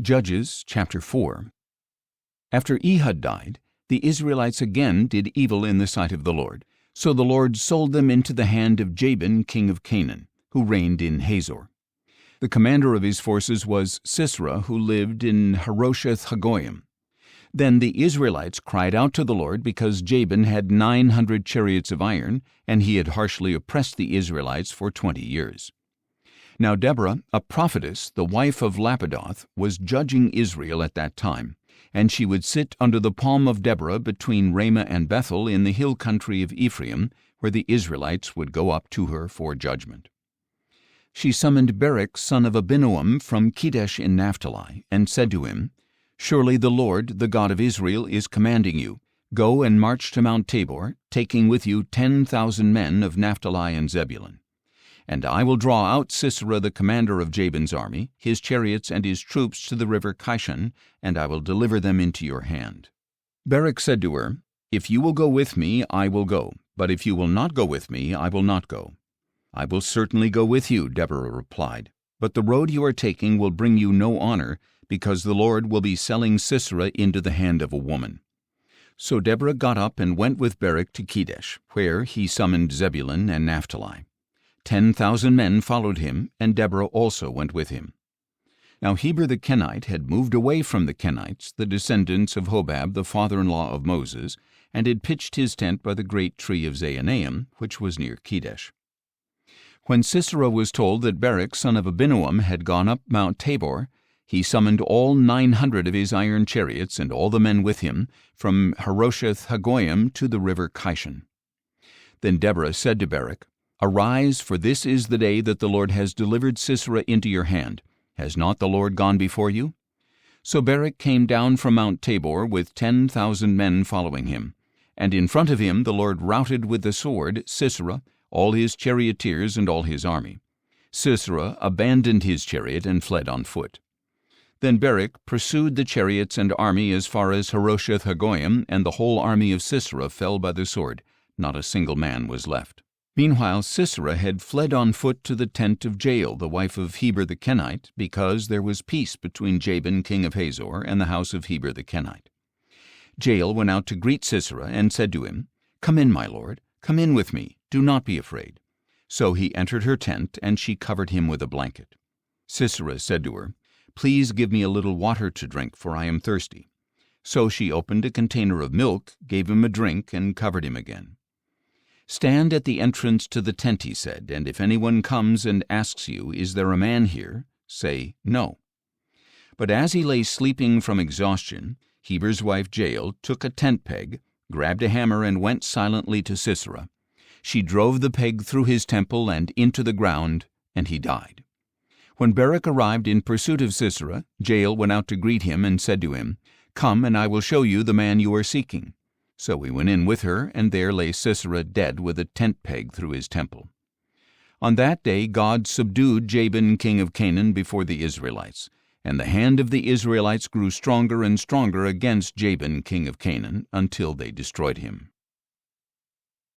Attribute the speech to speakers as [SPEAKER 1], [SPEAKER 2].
[SPEAKER 1] Judges chapter 4. After Ehud died, the Israelites again did evil in the sight of the Lord. So the Lord sold them into the hand of Jabin king of Canaan, who reigned in Hazor. The commander of his forces was Sisera, who lived in Harosheth-Hagoyim. Then the Israelites cried out to the Lord because Jabin had 900 chariots of iron, and he had harshly oppressed the Israelites for 20 years. Now Deborah, a prophetess, the wife of Lapidoth, was judging Israel at that time, and she would sit under the palm of Deborah between Ramah and Bethel in the hill country of Ephraim, where the Israelites would go up to her for judgment. She summoned Barak son of Abinoam from Kedesh in Naphtali, and said to him, "Surely the Lord, the God of Israel, is commanding you, go and march to Mount Tabor, taking with you 10,000 men of Naphtali and Zebulun. And I will draw out Sisera the commander of Jabin's army, his chariots and his troops to the river Kishon, and I will deliver them into your hand." Barak said to her, "If you will go with me, I will go, but if you will not go with me, I will not go." "I will certainly go with you," Deborah replied, "but the road you are taking will bring you no honor, because the Lord will be selling Sisera into the hand of a woman." So Deborah got up and went with Barak to Kedesh, where he summoned Zebulun and Naphtali. 10,000 men followed him, and Deborah also went with him. Now Heber the Kenite had moved away from the Kenites, the descendants of Hobab, the father-in-law of Moses, and had pitched his tent by the great tree of Zaanaim, which was near Kedesh. When Sisera was told that Barak son of Abinoam had gone up Mount Tabor, he summoned all 900 of his iron chariots and all the men with him from Harosheth-Hagoyim to the river Kishon. Then Deborah said to Barak, "Arise, for this is the day that the Lord has delivered Sisera into your hand. Has not the Lord gone before you?" So Barak came down from Mount Tabor with 10,000 men following him, and in front of him the Lord routed with the sword Sisera, all his charioteers and all his army. Sisera abandoned his chariot and fled on foot. Then Barak pursued the chariots and army as far as Harosheth-Hagoyim, and the whole army of Sisera fell by the sword. Not a single man was left. Meanwhile Sisera had fled on foot to the tent of Jael, the wife of Heber the Kenite, because there was peace between Jabin king of Hazor and the house of Heber the Kenite. Jael went out to greet Sisera and said to him, "Come in, my lord, come in with me, do not be afraid." So he entered her tent, and she covered him with a blanket. Sisera said to her, "Please give me a little water to drink, for I am thirsty." So she opened a container of milk, gave him a drink, and covered him again. "Stand at the entrance to the tent," he said, "and if anyone comes and asks you, 'Is there a man here?' say, 'No.'" But as he lay sleeping from exhaustion, Heber's wife Jael took a tent peg, grabbed a hammer, and went silently to Sisera. She drove the peg through his temple and into the ground, and he died. When Barak arrived in pursuit of Sisera, Jael went out to greet him and said to him, "Come, and I will show you the man you are seeking." So he went in with her, and there lay Sisera dead with a tent peg through his temple. On that day God subdued Jabin king of Canaan before the Israelites, and the hand of the Israelites grew stronger and stronger against Jabin king of Canaan until they destroyed him.